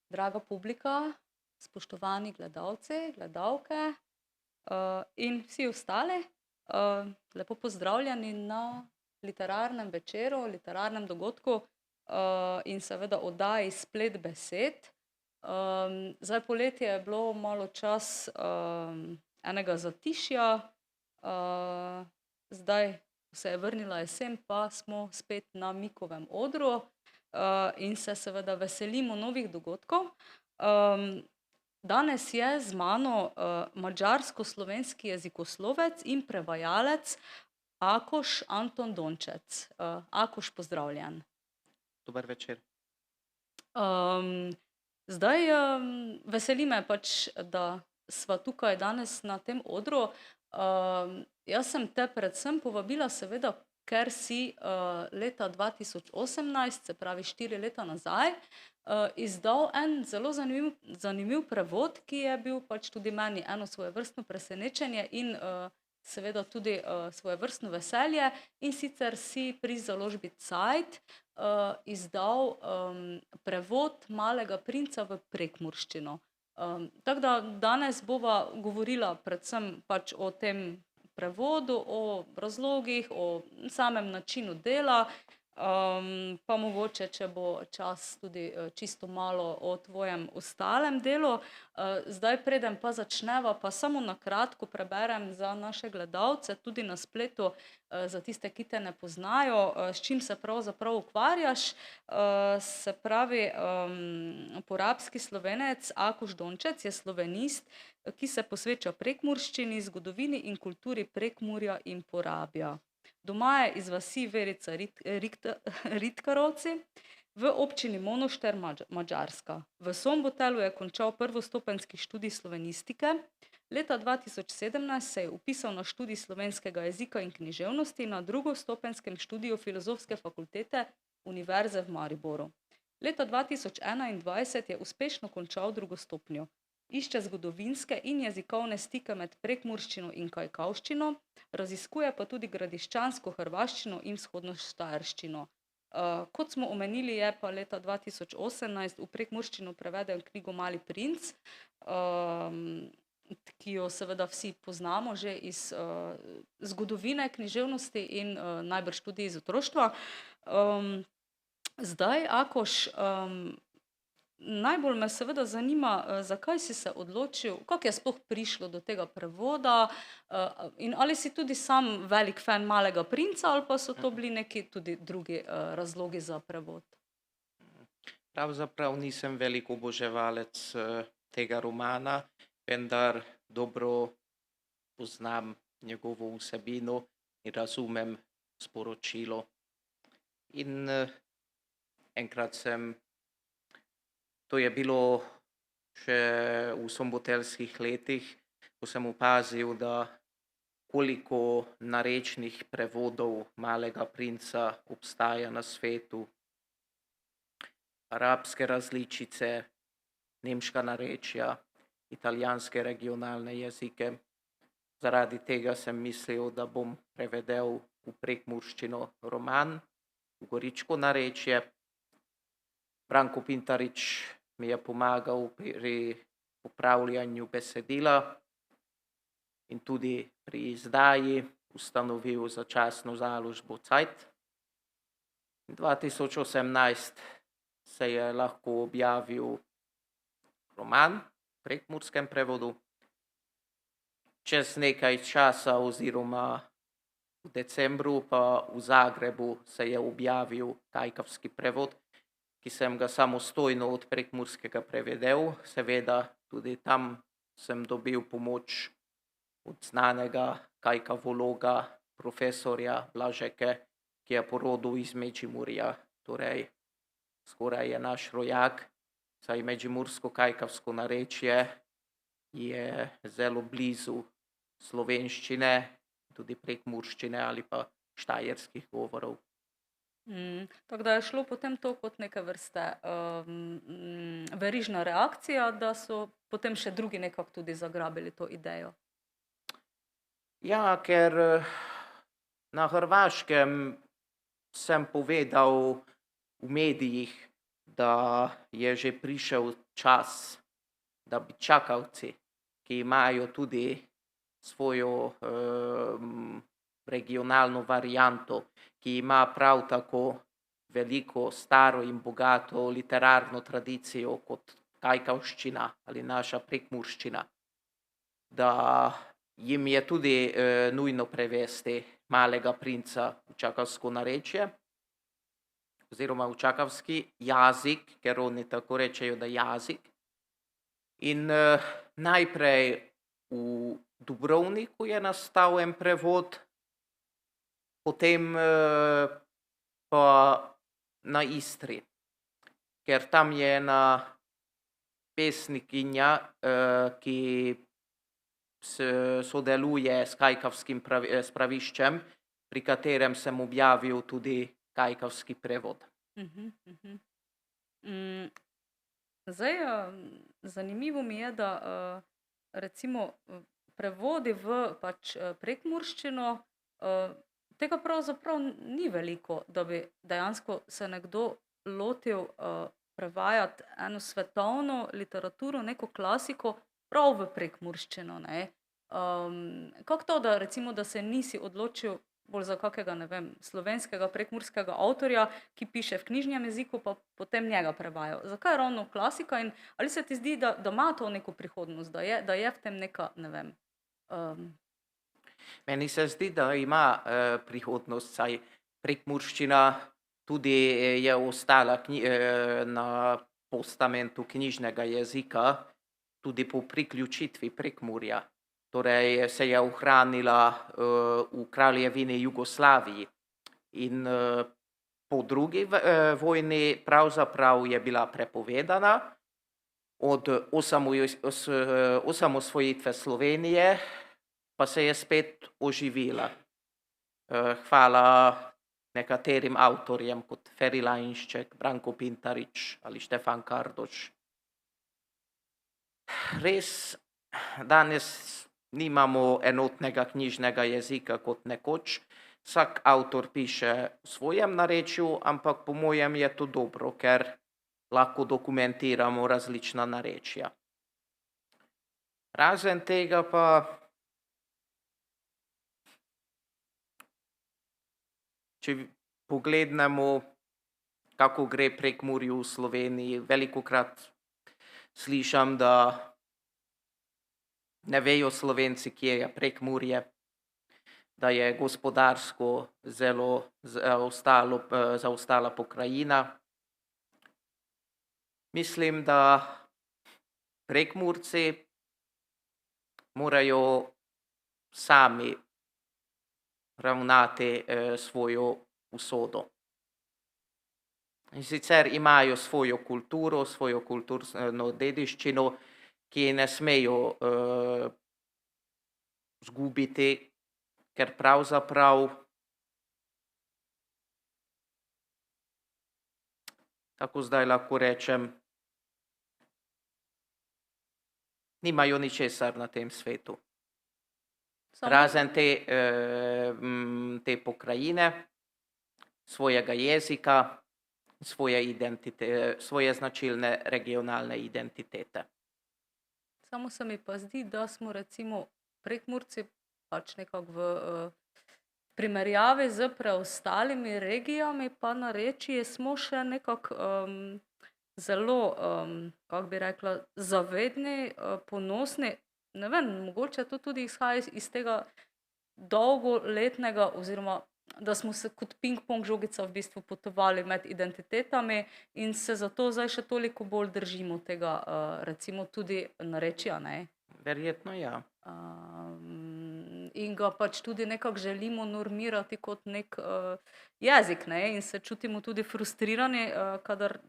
Draga publika, spoštovani gledalci, gledalke, in vsi ostali, lepo pozdravljeni na literarnem večeru, literarnem dogodku, in seveda oddaji Splet besed. Zdaj poletje je bilo malo čas, enega zatišja, zdaj, ko se je vrnila jesen, pa smo spet na Mikovem odru, in se seveda veselimo novih dogodkov. Danes je z mano, madžarsko-slovenski jezikoslovec in prevajalec Akoš Anton Dončec. Akoš, pozdravljen. Dober večer. Zdaj, veseli me pač, da sva tukaj danes na tem odru. Jaz sem te predvsem povabila seveda, ker si, leta 2018, se pravi 4 leta nazaj, izdal en zelo zanimiv prevod, ki je bil pač tudi meni eno svojevrstno presenečenje in, seveda tudi, svojevrstno veselje, in sicer si pri založbi Cajt, izdal, prevod Malega princa v prekmurščino. Tako da danes bova govorila predvsem pač o tem prevodu, o razlogih, o samem načinu dela, pa mogoče, če bo čas, tudi čisto malo o tvojem ostalem delu. Zdaj, preden pa začneva, pa samo na kratko preberem za naše gledalce, tudi na spletu, za tiste, ki te ne poznajo, s čim se pravzaprav ukvarjaš. Se pravi, porabski Slovenec Akoš Dončec je slovenist, ki se posveča prekmurščini, zgodovini in kulturi Prekmurja in Porabja. Doma je iz vasi Verica Ritkarovci v občini Monošter, Madžarska. V Sombotelu je končal prvostopenjski študij slovenistike. Leta 2017 se je vpisal na študij slovenskega jezika in književnosti na drugostopenjskem študiju Filozofske fakultete Univerze v Mariboru. Leta 2021 je uspešno končal drugo stopnjo. Išče zgodovinske in jezikovne stike med prekmurščino in kajkavščino, raziskuje pa tudi gradiščansko hrvaščino in vzhodnoštajerščino. Kot smo omenili, je pa leta 2018 v prekmurščino prevedel knjigo Mali princ, ki jo seveda vsi poznamo že iz, zgodovine književnosti in, najbrž tudi iz otroštva. Zdaj, Akoš, najbolj me seveda zanima, zakaj si se odločil, kako je sploh prišlo do tega prevoda, in ali si tudi sam velik fan Malega princa ali pa so to bili neki tudi drugi, razlogi za prevod? Pravzaprav nisem velik oboževalec tega romana, vendar dobro poznam njegovo vsebino in razumem sporočilo. In enkrat to je bilo še v sombotelskih letih, ko sem opazil, da koliko narečnih prevodov Malega princa obstaja na svetu. Arabske različice, nemška narečja, italijanske regionalne jezike. Zaradi tega sem mislil, da bom prevedel v prekmurščino roman, v goričko narečje. Branko Pintarič mi je pomagal pri popravljanju besedila in tudi pri izdaji, ustanovil začasno založbo Cajt. 2018 se je lahko objavil roman v prekmurskem prevodu. Čez nekaj časa oziroma v decembru pa v Zagrebu se je objavil kajkavski prevod, ki sem ga samostojno od prekmurskega prevedel. Seveda tudi tam sem dobil pomoč od znanega kajkavologa, profesorja Blažeke, ki je porodil iz Međimurja, torej skoraj je naš rojak, saj međimursko kajkavsko narečje je zelo blizu slovenščine, tudi prekmurščine ali pa štajerskih govorov. Tako da je šlo potem to kot neke vrste, verižna reakcija, da so potem še drugi nekako tudi zagrabili to idejo. Ja, ker na Hrvaškem sem povedal v medijih, da je že prišel čas, da bi čakavci, ki imajo tudi svojo regionalno varianto, ki ima prav tako veliko staro in bogato literarno tradicijo kot kajkavščina ali naša prekmurščina, da jim je tudi nujno prevesti Malega princa v čakavsko narečje oziroma v čakavski jazik, ker oni tako rečejo, da jazik. In najprej v Dubrovniku je nastal en prevod, potem pa na Istri, ker tam je ena pesnikinja, ki sodeluje s kajkavskim spraviščem, pri katerem sem objavil tudi kajkavski prevod. Zdaj, zanimivo mi je, da recimo prevodi v pač prekmurščino, tega pravzaprav ni veliko, da bi dejansko se nekdo lotil prevajati eno svetovno literaturo, neko klasiko, prav v prekmurščino, ne. Kako to, da recimo, da se nisi odločil bolj za kakega, ne vem, slovenskega prekmurskega avtorja, ki piše v knjižnem jeziku, pa potem njega prevajajo? Zakaj ravno klasika in ali se ti zdi, da ima to neko prihodnost, da je v tem neka, ne vem, Meni se zdi, da ima prihodnost, saj prekmurščina tudi je ostala na postamentu knjižnega jezika, tudi po priključitvi Prekmurja. Torej se je ohranila v kraljevini Jugoslaviji in po drugi vojni pravzaprav je bila prepovedana. Od osamosvojitve Slovenije pa se je spet oživila. Hvala nekaterim avtorjem kot Feri Lainšček, Branko Pintarič ali Štefan Kardoš. Res, danes nimamo enotnega knjižnega jezika kot nekoč. Vsak avtor piše v svojem narečju, ampak po mojem je to dobro, ker lahko dokumentiramo različna narečja. Razen tega pa če pogledamo, kako gre Prekmurju v Sloveniji, velikokrat slišim, da ne vejo Slovenci, kje je Prekmurje, da je gospodarsko zelo zaostala pokrajina. Mislim, da Prekmurci morajo sami ravnati svojo usodo. In sicer imajo svojo kulturo, svojo kulturno dediščino, ki je ne smejo izgubiti, ker pravzaprav tako zdaj lahko rečem, nimajo ničesar na tem svetu. Razen te pokrajine, svojega jezika, svoje značilne regionalne identitete. Samo se mi pa zdi, da smo recimo Prekmurci pač nekako v primerjavi z preostalimi regijami pa narečji smo še nekako zelo, kako bi rekla, zavedni, ponosni. Ne vem, mogoče to tudi izhaja iz tega dolgoletnega oziroma, da smo se kot ping-pong žogica v bistvu potovali med identitetami in se zato zdaj še toliko bolj držimo tega, recimo tudi narečja, ne. Verjetno ja. In ga pač tudi nekako želimo normirati kot nek jezik, ne, in se čutimo tudi frustrirani, kadar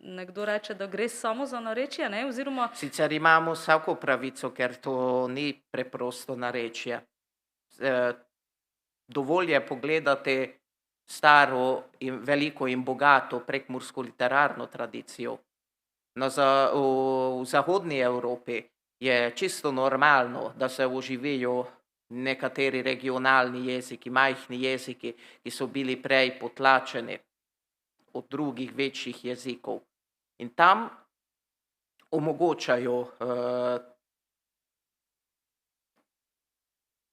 nekdo reče, da gre samo za narečje, ne, oziroma Sicer imamo vsako pravico, ker to ni preprosto narečje. Dovolj je pogledati staro in veliko in bogato prekmursko literarno tradicijo. V zahodni Evropi je čisto normalno, da se oživijo nekateri regionalni jeziki, majhni jeziki, ki so bili prej potlačeni od drugih večjih jezikov. In tam omogočajo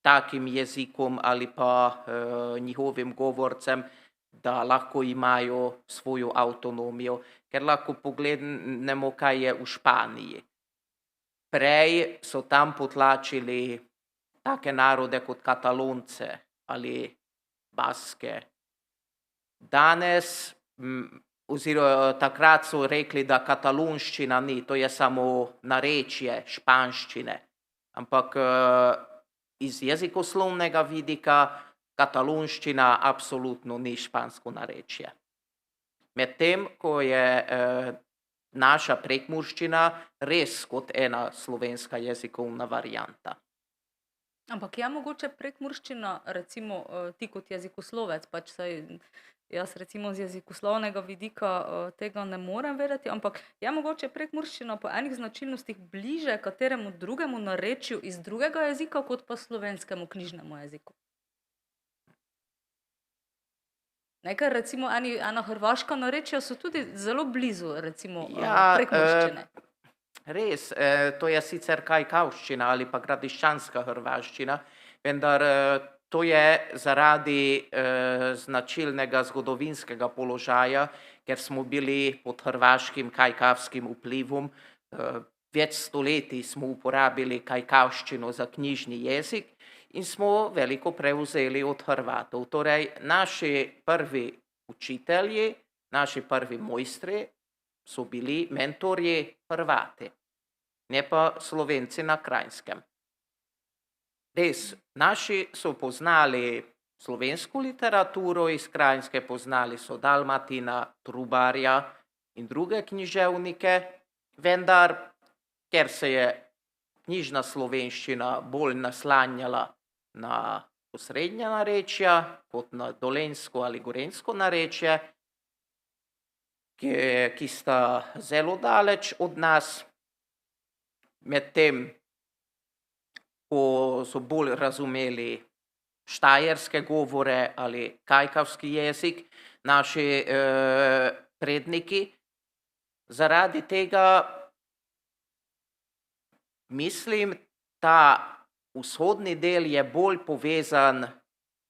takim jezikom ali pa njihovim govorcem, da lahko imajo svojo avtonomijo, ker lahko pogledamo, kaj je v Španiji. Prej so tam potlačili take narode kot Katalonce ali Baske. Danes, oziroma takrat so rekli, da katalonščina ni, to je samo narečje španščine, ampak iz jezikoslovnega vidika katalonščina absolutno ni špansko narečje. Medtem ko je naša prekmurščina res kot ena slovenska jezikovna varianta. Ampak je mogoče prekmurščina, recimo ti kot jezikoslovec, pač saj jaz recimo z jezikoslovnega vidika tega ne morem vedeti, ampak je mogoče prekmurščina po enih značilnostih bliže kateremu drugemu narečju iz drugega jezika, kot pa slovenskemu knjižnemu jeziku? Ker recimo ena hrvaška narečja so tudi zelo blizu recimo prekmurščine. Res, to je sicer kajkavščina ali pa gradiščanska hrvaščina, vendar to je zaradi značilnega zgodovinskega položaja, ker smo bili pod hrvaškim kajkavskim vplivom. Več stoletij smo uporabili kajkavščino za knjižni jezik in smo veliko prevzeli od Hrvatov. Torej, naši prvi učitelji, naši prvi mojstri so bili mentorji Hrvati, ne pa Slovenci na Kranjskem. Res, naši so poznali slovensko literaturo iz Kranjske, poznali so Dalmatina, Trubarja in druge književnike, vendar, ker se je knjižna slovenščina bolj naslanjala na osrednja narečja kot na dolenjsko ali gorenjsko narečje, ki sta zelo daleč od nas, medtem ko so bolj razumeli štajerske govore ali kajkavski jezik, naši predniki. Zaradi tega mislim, ta vzhodni del je bolj povezan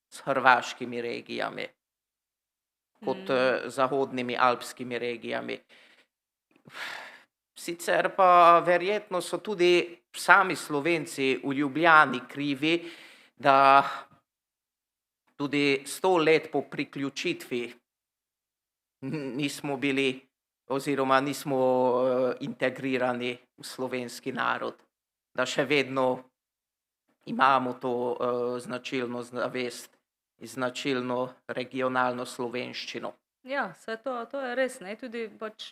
s hrvaškimi regijami kot zahodnimi alpskimi regijami. Sicer pa verjetno so tudi sami Slovenci v Ljubljani krivi, da tudi 100 let po priključitvi nismo bili oziroma nismo integrirani v slovenski narod, da še vedno imamo to značilno zavest in značilno regionalno slovenščino. Ja, saj to je res, ne, tudi pač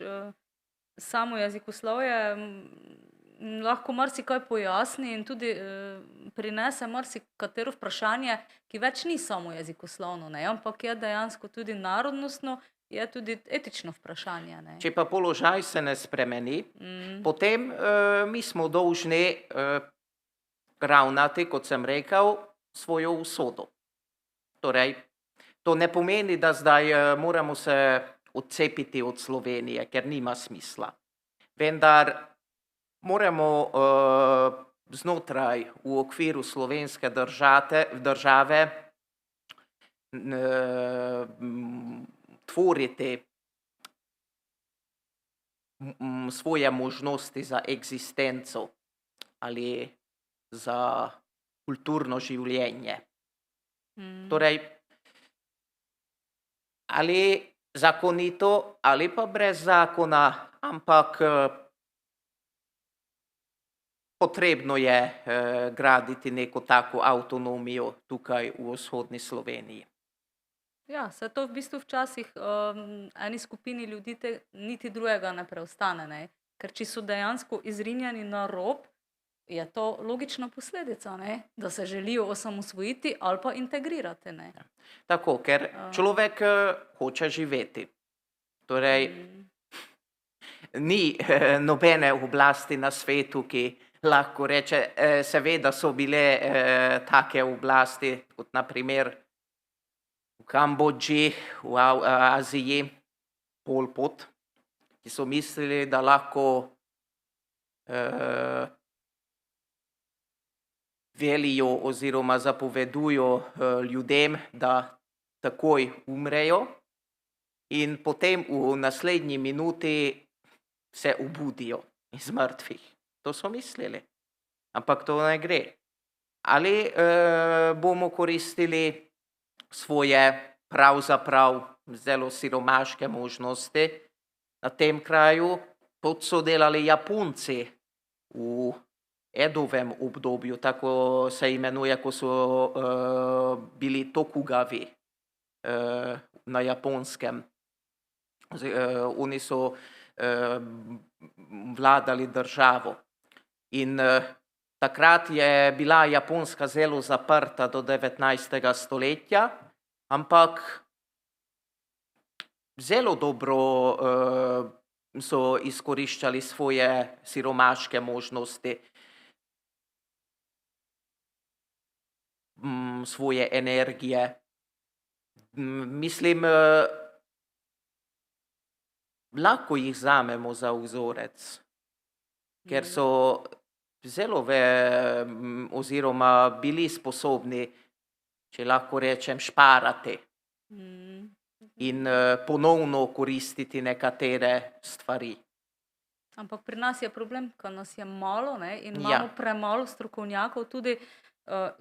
samo jezikoslovje lahko marsikaj pojasni in tudi prinese marsikatero vprašanje, ki več ni samo jezikoslovno, ne, ampak je dejansko tudi narodnostno, je tudi etično vprašanje, ne. Če pa položaj se ne spremeni, potem mi smo dolžni ravnati, kot sem rekel, svojo usodo. Torej, to ne pomeni, da zdaj moramo se odcepiti od Slovenije, ker nima smisla. Vendar moramo znotraj v okviru slovenske države tvoriti svoje možnosti za eksistenco ali za kulturno življenje. Torej, ali zakonito ali pa brez zakona, ampak potrebno je graditi neko tako avtonomijo tukaj v vzhodni Sloveniji. Ja, saj to v bistvu včasih eni skupini ljudi niti drugega ne preostane, ne. Ker če so dejansko izrinjeni na rob, je to logična posledica, ne, da se želijo osamosvojiti ali pa integrirati, ne. Tako, ker človek hoče živeti. Torej, ni nobene oblasti na svetu, ki lahko reče, seveda so bile take oblasti, kot na primer v Kambodži, v Aziji, Pol Pot, ki so mislili, da lahko velijo oziroma zapovedujo ljudem, da takoj umrejo in potem v naslednji minuti se obudijo iz mrtvih. To so mislili, ampak to ne gre. Ali bomo koristili svoje pravzaprav zelo siromaške možnosti na tem kraju, kot so delali Japonci v Edovem obdobju, tako se imenuje, ko so bili Tokugavi na Japonskem. Oni so vladali državo. In takrat je bila Japonska zelo zaprta do 19. stoletja, ampak zelo dobro so izkoriščali svoje siromaške možnosti, svoje energije. Mislim, lahko jih vzamemo za vzorec, ker so zelo oziroma bili sposobni, če lahko rečem, šparati in ponovno koristiti nekatere stvari. Ampak pri nas je problem, ker nas je malo, ne, in Ja. imamo premalo strokovnjakov tudi,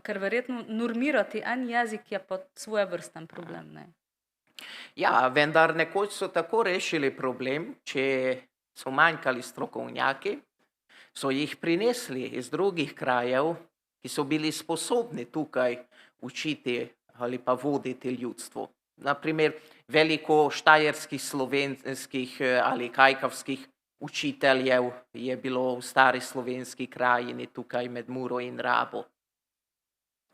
ker verjetno normirati en jezik je pa svojevrsten problem, ne. Ja, vendar nekoč so tako rešili problem, če so manjkali strokovnjaki, so jih prinesli iz drugih krajev, ki so bili sposobni tukaj učiti ali pa voditi ljudstvo. Naprimer, veliko štajerskih, slovenskih ali kajkavskih učiteljev je bilo v stari slovenski krajini tukaj med Muro in Rabo,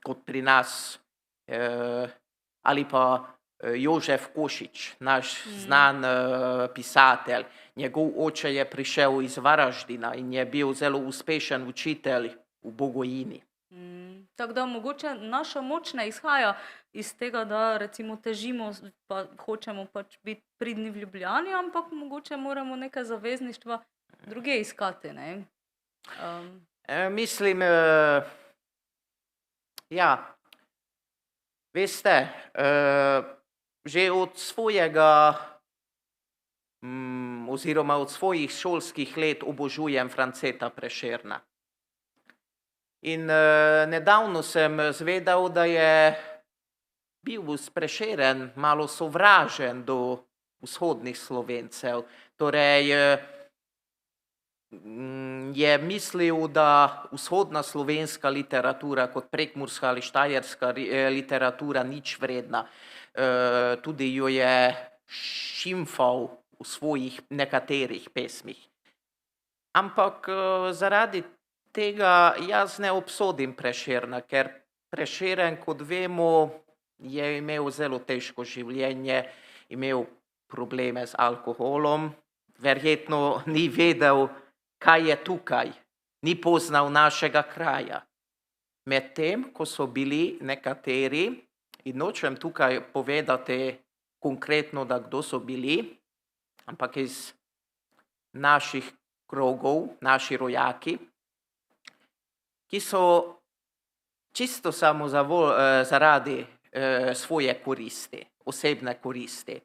kot pri nas, ali pa Jožef Košič, naš znan pisatelj. Njegov oče je prišel iz Varaždina in je bil zelo uspešen učitelj v Bogojini. Tako da mogoče naša moč ne izhaja iz tega, da recimo težimo, pa hočemo pač biti pridni v Ljubljani, ampak mogoče moramo neke zavezništva drugje iskati, ne. Mislim, ja, veste, že od svojega oziroma od svojih šolskih let obožujem Franceta Prešerna. In nedavno sem zvedel, da je bil Prešeren malo sovražen do vzhodnih Slovencev. Torej je mislil, da vzhodna slovenska literatura kot prekmurska ali štajerska literatura nič vredna. Tudi jo je šimfal v svojih nekaterih pesmih. Ampak zaradi tega jaz ne obsodim Prešerna, ker Prešeren, kot vemo, je imel zelo težko življenje, imel probleme z alkoholom, verjetno ni vedel, kaj je tukaj, ni poznal našega kraja. Medtem, ko so bili nekateri, in nočem tukaj povedati konkretno, da kdo so bili, ampak iz naših krogov, naši rojaki, ki so čisto samo zaradi svoje koristi, osebne koristi,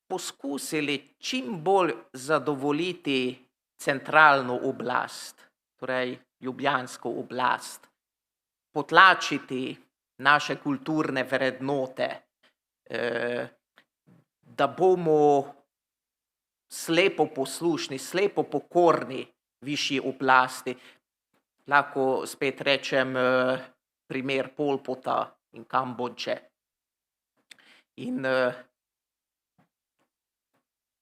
poskusili čim bolj zadovoljiti centralno oblast, torej ljubljansko oblast, potlačiti naše kulturne vrednote, da bomo slepo poslušni, slepo pokorni višji oblasti. Lahko spet rečem primer Pol Pota in Kambodže. In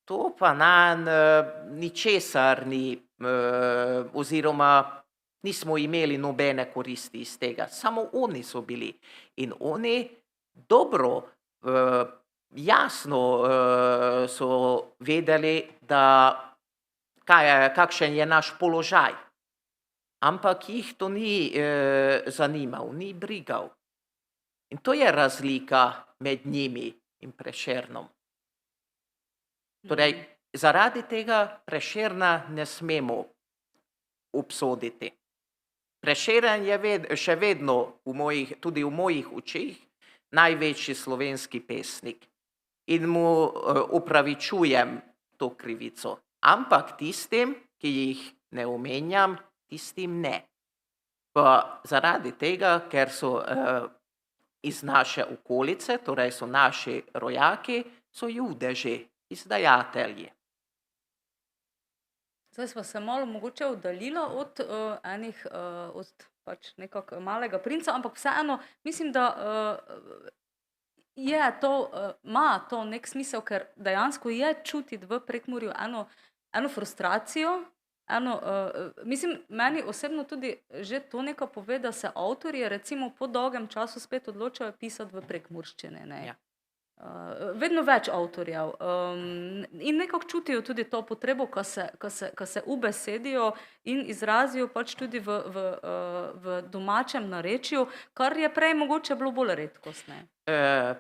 to pa nam ničesar ni, oziroma nismo imeli nobene koristi iz tega, samo oni so bili. In oni dobro, jasno so vedeli, da kakšen je naš položaj. Ampak jih to ni zanimal, ni brigal. In to je razlika med njimi in Prešernom. Torej, zaradi tega Prešerna ne smemo obsoditi. Prešeren je še vedno tudi v mojih očeh največji slovenski pesnik in mu opravičujem to krivico. Ampak tistim, ki jih ne omenjam, tistim ne. Pa zaradi tega, ker so iz naše okolice, torej so naši rojaki, so judeži, izdajatelji. Zdaj sva se malo mogoče oddaljila od od pač nekako Malega princa, ampak vseeno mislim, da je to, ima to nek smisel, ker dejansko je čutiti v Prekmurju eno frustracijo, mislim, meni osebno tudi že to nekaj pove, da se avtorji recimo po dolgem času spet odločajo pisati v prekmurščini, ne. Ja. Vedno več avtorjev in nekako čutijo tudi to potrebo, ko se ubesedijo in izrazijo pač tudi v domačem narečju, kar je prej mogoče bilo bolj redkost, ne.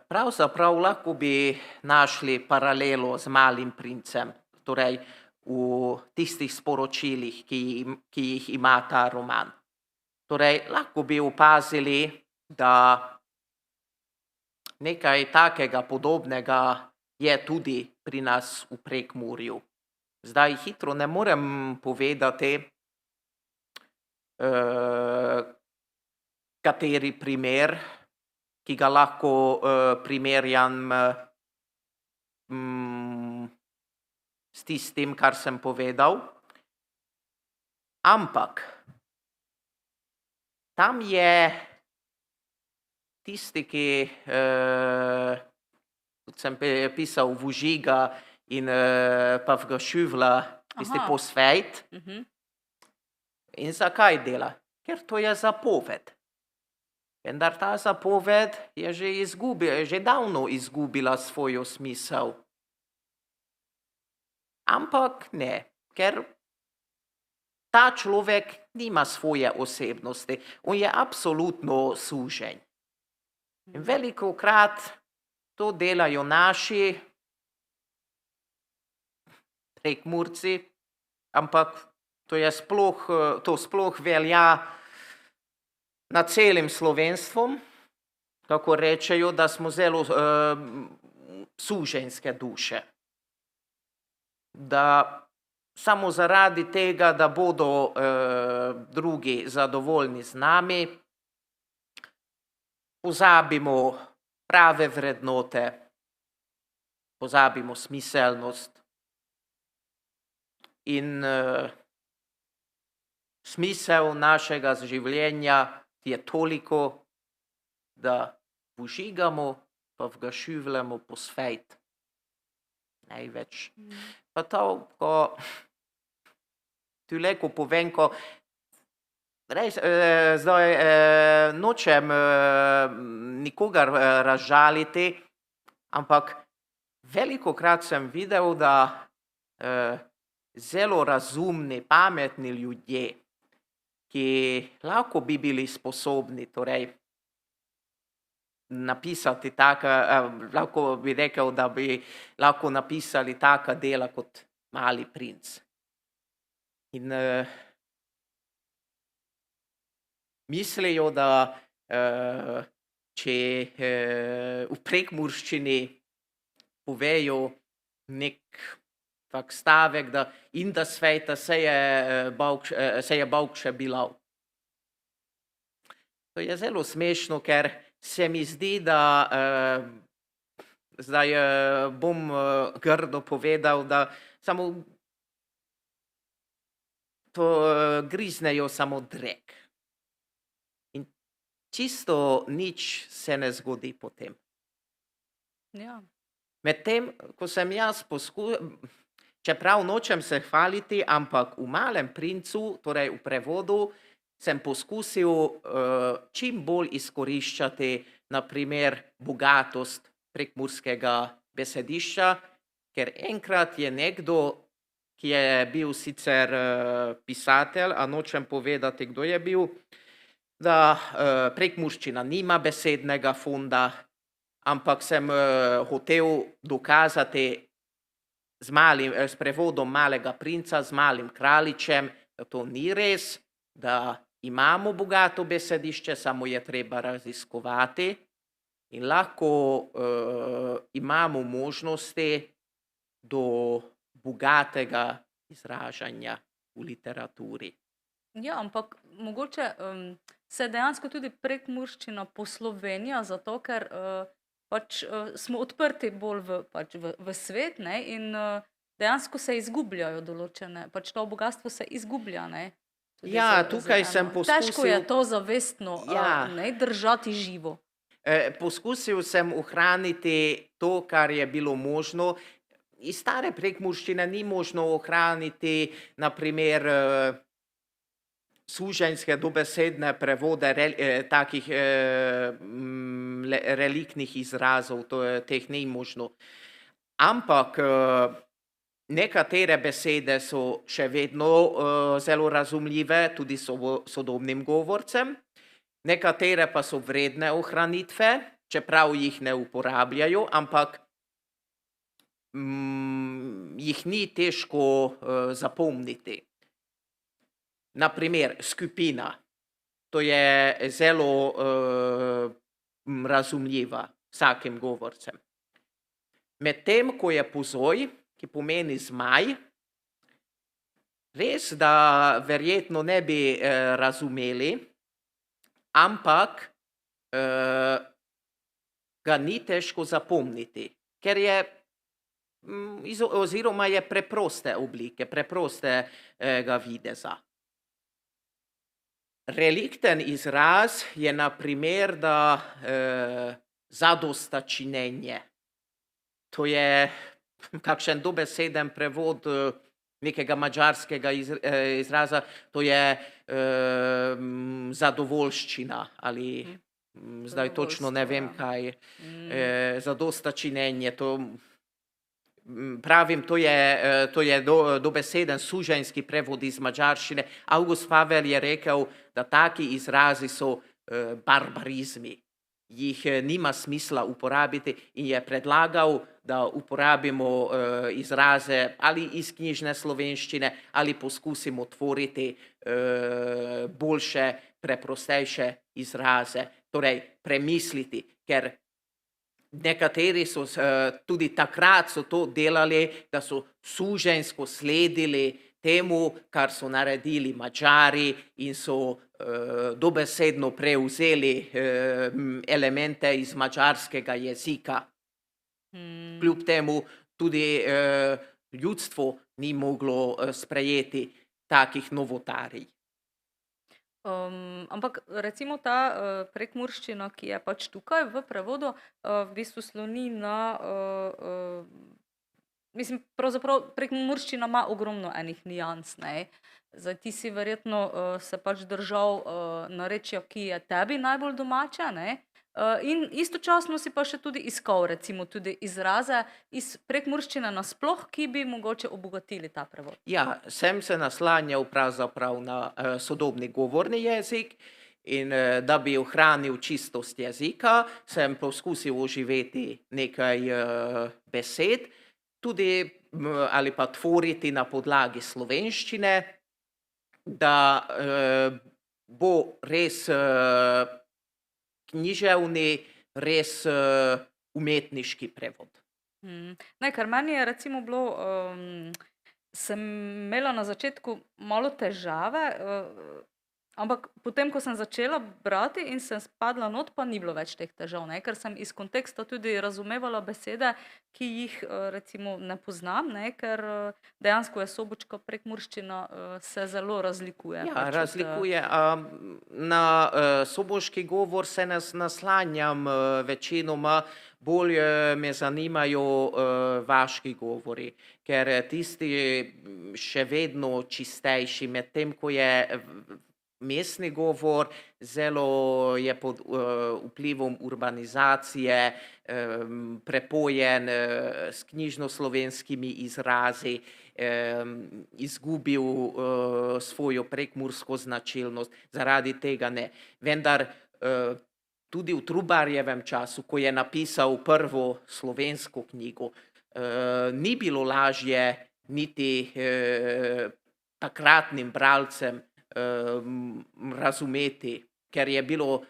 Pravzaprav lahko bi našli paralelo z Malim princem, torej v tistih sporočilih, ki jih ima ta roman. Torej, lahko bi opazili, da nekaj takega podobnega je tudi pri nas v Prekmurju. Zdaj hitro ne morem povedati, kateri primer, ki ga lahko primerjam s tistim, kar sem povedal. Ampak tam je tisti, ki kot sem pisal Vužiga in pa Vgašuvla, tisti posvejt. In zakaj dela? Ker to je zapoved. Vendar ta zapoved je že davno izgubila svojo smisel. Ampak ne, ker ta človek nima svoje osebnosti, on je absolutno suženj. In velikokrat to delajo naši Prekmurci, ampak to sploh velja nad celim slovenstvom, kako rečejo, da smo zelo suženjske duše. Da samo zaradi tega, da bodo drugi zadovoljni z nami, pozabimo prave vrednote, pozabimo smiselnost in smisel našega življenja je toliko, da požigamo pa vgašivljamo posvejt. Največ. Pa to, ko tule, ko povem, ko zdaj nočem nikogar razžaliti, ampak velikokrat sem videl, da zelo razumni, pametni ljudje, ki lahko bi bili sposobni, torej napisati lahko bi rekel, da bi lahko napisali taka dela kot Mali princ. In mislijo, da če v prekmurščini povejo nek tak stavek, da in da sveta se je Bog še bilal. To je zelo smešno, ker se mi zdi, da zdaj bom grdo povedal, da samo to griznejo samo drek. In čisto nič se ne zgodi potem. Ja. Medtem, ko sem jaz čeprav nočem se hvaliti, ampak v Malem princu, torej v prevodu, sem poskusil čim bolj izkoriščati na primer bogatost prekmurskega besedišča, ker enkrat je nekdo, ki je bil sicer pisatelj, a nočem povedati, kdo je bil, da prekmurščina nima besednega fonda, ampak sem hotel dokazati s prevodom Malega princa, z Malim kraljičem, da to ni res, da imamo bogato besedišče, samo je treba raziskovati in lahko imamo možnosti do bogatega izražanja v literaturi. Ja, ampak mogoče se dejansko tudi prekmurščina poslovenja, zato ker pač smo odprti bolj v svet, ne, in dejansko se izgubljajo določene, pač to bogatstvo se izgublja, ne. Tudi Ja, z tukaj sem eno. Težko je poskusil, to zavestno ne, držati živo. poskusil sem ohraniti to, kar je bilo možno. Iz stare prekmurščine ni možno ohraniti, na primer, suženjske dobesedne prevode takih reliktnih izrazov, teh ni možno. Ampak nekatere besede so še vedno zelo razumljive tudi sodobnim govorcem, nekatere pa so vredne ohranitve, čeprav jih ne uporabljajo, ampak jih ni težko zapomniti. Na primer, skupina, to je zelo razumljiva vsakim govorcem. Medtem ko je pozoj, ki pomeni zmaj, res, da verjetno ne bi razumeli, ampak ga ni težko zapomniti, ker je oziroma je preproste oblike, preprostega videza. Relikten izraz je na primer, da zadostačinenje. To je kakšen dobeseden prevod nekega madžarskega izraza, to je zadovoljščina ali zdaj točno ne vem kaj, zadostačinenje, to pravim, to je dobeseden suženjski prevod iz madžarščine. August Favel je rekel, da taki izrazi so barbarizmi. Jih nima smisla uporabiti in je predlagal, da uporabimo izraze ali iz knjižne slovenščine ali poskusimo tvoriti boljše, preprostejše izraze. Torej premisliti, ker nekateri so tudi takrat so to delali, da so suženjsko sledili temu, kar so naredili Madžari in so dobesedno prevzeli elemente iz madžarskega jezika. Kljub temu tudi ljudstvo ni moglo sprejeti takih novotarij. Ampak recimo ta prekmurščina, ki je pač tukaj v prevodu, v bistvu sloni na, mislim, pravzaprav prekmurščina ima ogromno enih nijans, ne. Zdaj ti si verjetno se pač držal narečja, ki je tebi najbolj domače, ne. In istočasno si pa še tudi iskal recimo tudi izraze iz prekmurščine nasploh, ki bi mogoče obogatili ta prevod. Ja, sem se naslanjal pravzaprav na sodobni govorni jezik in da bi ohranil čistost jezika, sem poskusil oživeti nekaj besed, tudi ali pa tvoriti na podlagi slovenščine, da bo res književni, res umetniški prevod. Ne, ker meni je recimo bilo, sem imela na začetku malo težave, ampak potem, ko sem začela brati in sem spadla not, pa ni bilo več teh težav, ne, ker sem iz konteksta tudi razumevala besede, ki jih recimo ne poznam, ne, ker dejansko je sobočka prekmurščina se zelo razlikuje. Ja, pač od, razlikuje. Na soboški govor se naslanjam večinoma, bolj me zanimajo vaški govori, ker tisti še vedno čistejši, medtem ko je mestni govor zelo je pod vplivom urbanizacije, prepojen s knjižnoslovenskimi izrazi, izgubil svojo prekmursko značilnost, zaradi tega ne. Vendar tudi v Trubarjevem času, ko je napisal prvo slovensko knjigo, Ni bilo lažje niti takratnim bralcem razumeti, ker je bilo,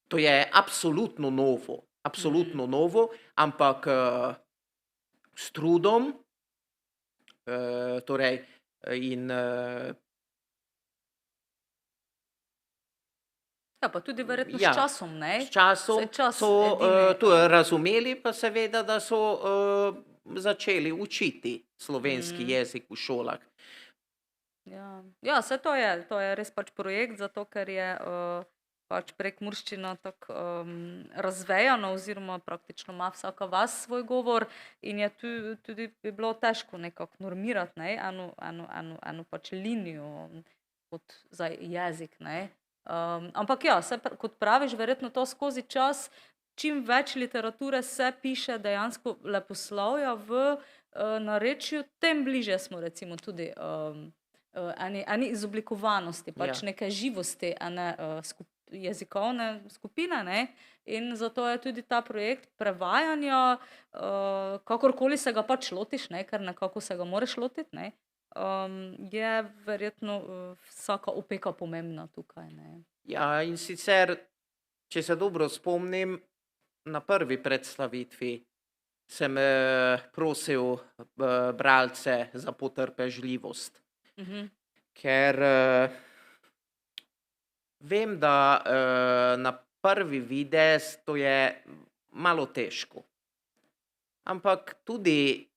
to je absolutno novo, ampak s trudom, torej in Ja, pa tudi verjetno ja, s časom, ne? s časom Saj čas so edini, to razumeli, pa seveda, da so začeli učiti slovenski jezik v šolah. Ja, ja, saj to je res pač projekt, zato ker je pač prekmurščina tako razvejana oziroma praktično ima vsaka vas svoj govor in je tudi bi bilo težko nekako normirati, ne, eno pač linijo kot za jezik, ne. Ampak ja, kot praviš, verjetno to skozi čas, čim več literature se piše dejansko leposlovja v narečju, tem bližje smo recimo tudi eni izoblikovanosti, pač Ja. neke živosti, ene jezikovne skupine, ne, in zato je tudi ta projekt prevajanja, kakorkoli se ga pač lotiš, ne, ker nekako se ga moraš lotiti, ne, je verjetno vsaka opeka pomembna tukaj, ne. Ja, in sicer, če se dobro spomnim, na prvi predstavitvi sem prosil bralce za potrpežljivost, ker vem, da na prvi videz to je malo težko. Ampak tudi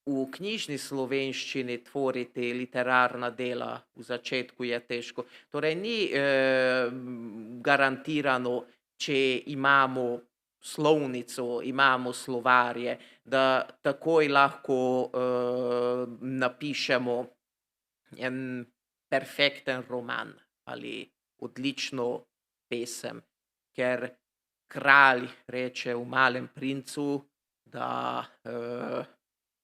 v knjižni slovenščini tvoriti literarna dela v začetku je težko. Torej ni garantirano, če imamo slovnico, imamo slovarje, da takoj lahko napišemo en perfekten roman ali odlično pesem, ker kralj reče v Malem princu, da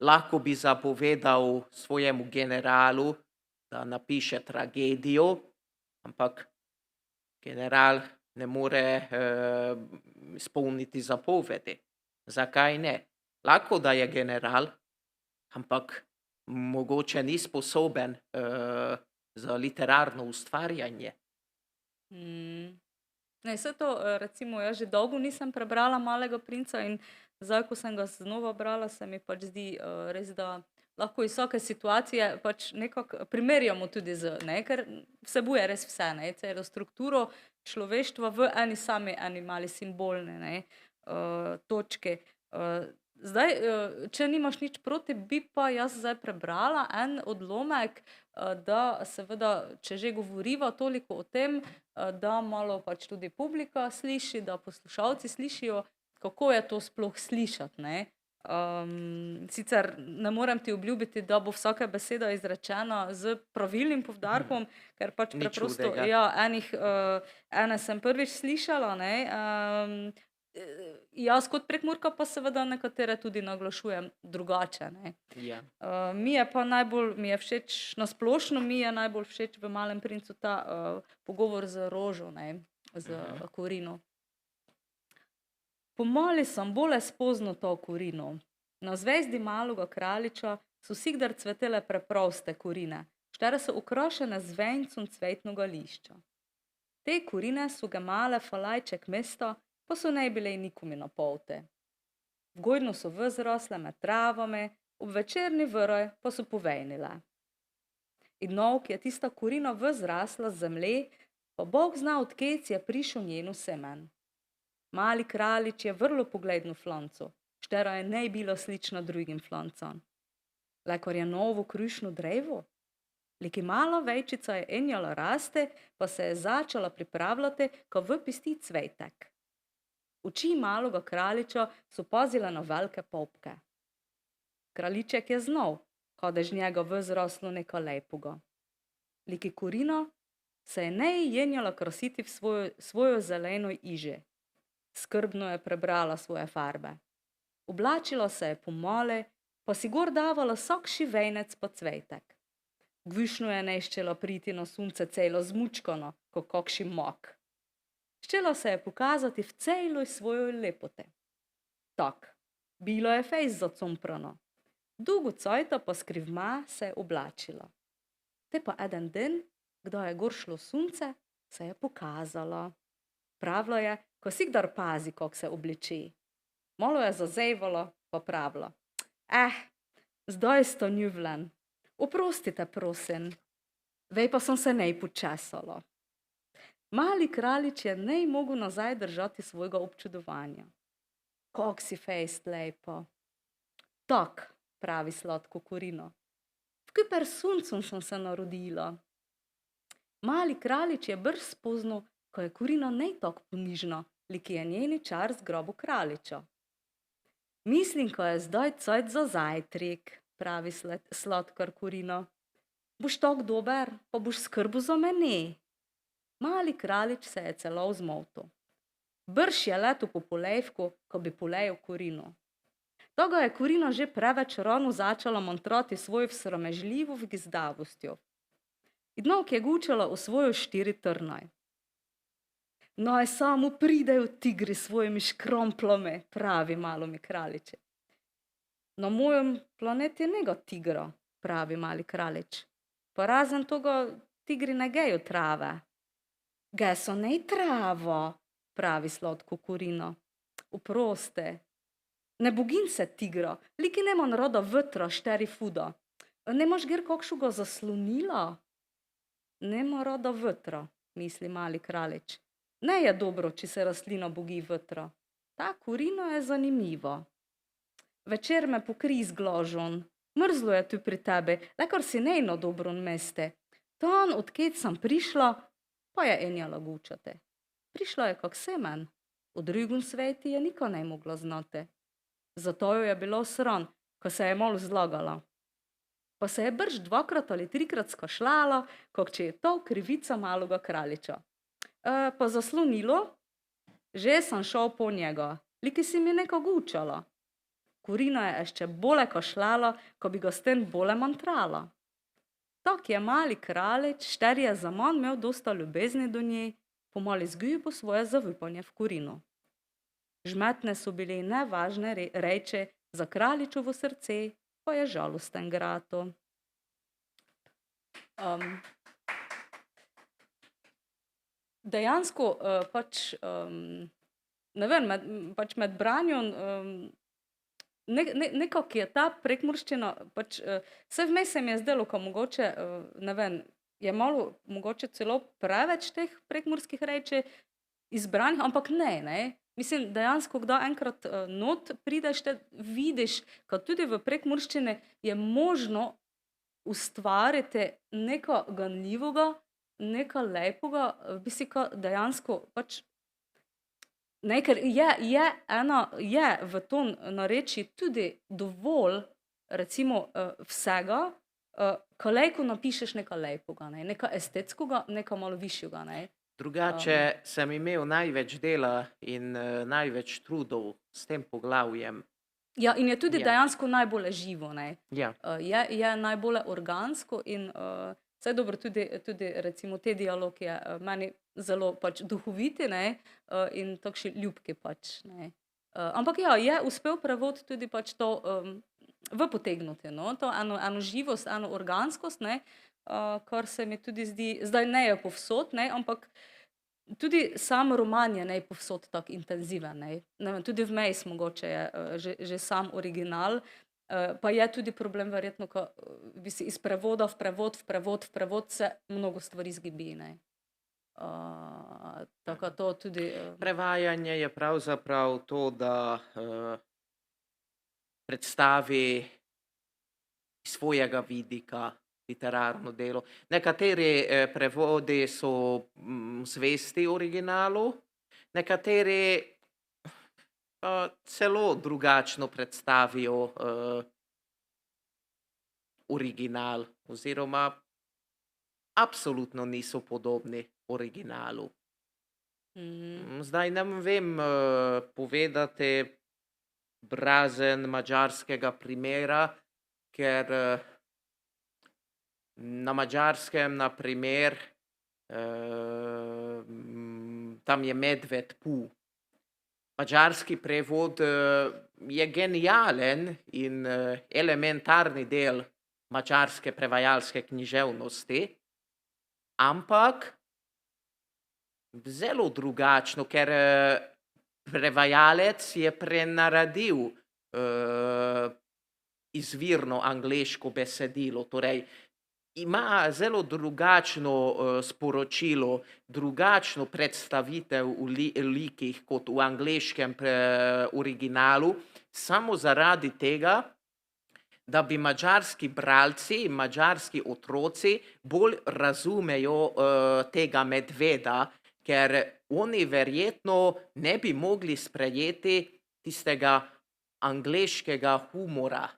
lahko bi zapovedal svojemu generalu, da napiše tragedijo, ampak general ne more izpolniti zapovedi. Zakaj ne? Lahko, da je general, ampak mogoče ni sposoben za literarno ustvarjanje. Ne, saj to, recimo jaz že dolgo nisem prebrala Malega princa in zdaj, ko sem ga znova brala, se mi pač zdi res, da lahko iz vsake situacije pač nekako primerjamo tudi ne, ker vsebuje res vse, ne, celo strukturo človeštva v eni mali simbolni, ne, točki. Zdaj, če nimaš nič proti, bi pa jaz zdaj prebrala en odlomek, da seveda, če že govoriva toliko o tem, da malo pač tudi publika sliši, da poslušalci slišijo, kako je to sploh slišati, ne. Sicer ne morem ti obljubiti, da bo vsaka beseda izrečena s pravilnim poudarkom, ker pač Nič preprosto, hudega. ja, ene sem prvič slišala, ne, jaz kot Prekmurka pa seveda nekatere tudi naglašujem drugače, ne. Ja. Mi je pa mi je všeč, na splošno mi je najbolj všeč v Malem princu ta pogovor z Rožo, ne, z Korino. Pomoli sam bole spozno to Korino. Na zvezdi malega kraljiča so sikdar cvetele preproste korine, štere so ukrašene z vencem cvetnoga lišča. Te korine so ga male falajček mesta, pa so ne bile nikomi na polte. Vgojno so vzrasle med travami, ob večerni vroj pa so povejnile. In novk je tista korina vzrasla z zemlje, pa Bog zna, od kec je prišel njenu semen. Mali kraljič je vrlo pogledno flanco, štera je ne bilo slična drugim flancam. Lekor je novo krušno drevo, liki mala vejčica je enjala raste, pa se je začala pripravljati, ko vpisti cvetek. Oči malega kraljiča so pazile na velike popke. Kraljiček je znal, kadež njega vzraslo nekaj lepoga. Liki korina se je ne jenjala krasiti v svojo zeleno iže. Skrbno je prebrala svoje farbe. Oblačila se je pomole, pa si gor davala vsakši venec pa cvetek. Gvišno je neščela priti na sunce celo zmučkano, kot kakši mok. Ščela se je pokazati v celoj svojoj lepote. Tak, Bilo je fejst zacomprano. Dolgo cajta pa skrivma se je oblačila. Te pa eden den, kdo je gor šlo sunce, se je pokazalo. Pravilo je, ko si kdar pazi, kako se obleče. Malo je zazevalo, pa pravilo. Zdaj sto njuvlen. Oprostite, prosim. Vej pa sem se nej počesalo. Mali kraljič je nej mogel nazaj držati svojega občudovanja. Kak si fejst lepo. Tak, pravi sladko Korino. V kiper suncem sem se narodila. Mali kraljič je brž spoznal, ko je Korina nej tak ponižna, liki je njeni čar z grobu kraljiča. Mislim, ko je zdaj cajt za zajtrik, pravi sladkar Korino. Boš tak dober, pa boš skrbu za mene. Mali kraljič se je celo vzmotil. Brž je letel po polejvku, ko bi polejal Korino. Toga je Korina že preveč rano začala mantrati svojo sramežljivo gizdavostjo. Idnovk je gučala v svojo 4 trnaj. Naj samo pridejo tigri s svojimi škromplami, pravi malomi kraljiče. Na mojem planeti nega tigra, pravi mali kraljič. Pa razen toga tigri ne gejo trave. Geso nej travo, pravi sladko Korino. Oproste. Ne bogim se tigra, liki nema naroda vetra 4 fuda. Nemaš gir kakšuga zaslonila? Nema rada vetra, misli mali kraljič. Ne je dobro, če se rastlina bogi vetra. Ta Korina je zanimiva. Večer me pokrij z gložon. Mrzlo je tu pri tebi, le kar si nejno dobro meste. Tam, odked sem prišla, pa je enjala gučate. Prišla je kak semen. V drugem sveti je nika ne mogla znati. Zato jo je bilo sran, ko se je malo zlagala. Pa se je brž 2 ali 3 skašljala, kak če je to krivica maloga kraljiča. Pa zaslonilo? Že sem šel po njega, liki si mi neka gučala. Korina je ještě bole kašljala, ko bi ga s tem bole mantrala. Tak je mali kraljič 4 zaman imel dosta ljubezni do nje, pomalo izgubil svoje zaupanje v Korino. Žmetne so bili nevažne reči za kraljičovo srce, pa je žalosten grato. Dejansko ne vem, med branjem nekako je ta prekmurščina, vse vmes se mi je zdelo, ko mogoče, ne vem, je malo mogoče celo preveč teh prekmurskih reči izbranih, ampak ne. Mislim, dejansko, kdaj enkrat not prideš, te vidiš, kot tudi v prekmurščini je možno ustvariti nekaj ganljivega, nekaj lepega, bi si dejansko ker je v tom narečju tudi dovolj, recimo, vsega, ko lejko napišeš nekaj lepega, nekaj estetskega, nekaj malo višjega, Drugače sem imel največ dela in največ trudov s tem poglavjem. Ja, in je tudi Ja. dejansko najbolj živo, Ja, je najbolj organsko in saj dobro, tudi recimo te dialog je meni zelo duhoviti, in takšni ljubki, ampak ja, je uspel prevod tudi to v potegnuti, to eno živost, eno organskost, kar se mi tudi zdi, zdaj ne je povsod, ampak tudi sam roman je povsod tako intenziven, ne vem, tudi vmes mogoče je že sam original, pa je tudi problem verjetno, ko bi si iz prevoda v prevod se mnogo stvari izgubi, tako to tudi prevajanje je pravzaprav to, da predstavi iz svojega vidika literarno delo. Nekateri prevodi so zvesti originalu, nekateri pa celo drugačno predstavijo original oziroma absolutno niso podobni originalu. Zdaj ne vem povedati razen madžarskega primera, ker na Madžarskem, na primer, tam je medved Pu. Mađarski prevod je genijalen in elementarni del mađarske prevajalske književnosti, ampak zelo drugačno, ker prevajalec je prenaredil izvirno angleško besedilo, torej ima zelo drugačno sporočilo, drugačno predstavitev v likih kot v angleškem originalu, samo zaradi tega, da bi mađarski bralci, mađarski otroci bolj razumejo tega medveda, ker oni verjetno ne bi mogli sprejeti tistega angleškega humora,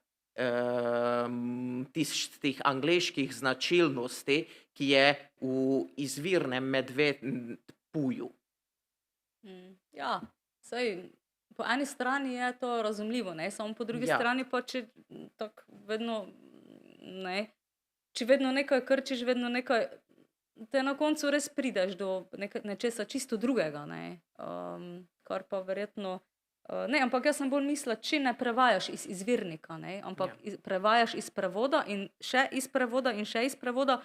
tistih angleških značilnosti, ki je v izvirnem Medvedpuju. Ja, saj po eni strani je to razumljivo, ne, samo po drugi Ja. strani pa, če tako vedno, ne, če vedno nekaj krčiš, vedno nekaj, te na koncu res prideš do nečesa čisto drugega, ne, kar pa verjetno, ne, ampak jaz sem bolj mislila, če ne prevajaš iz izvirnika, ne, ampak prevajaš iz prevoda in še iz prevoda in še iz prevoda,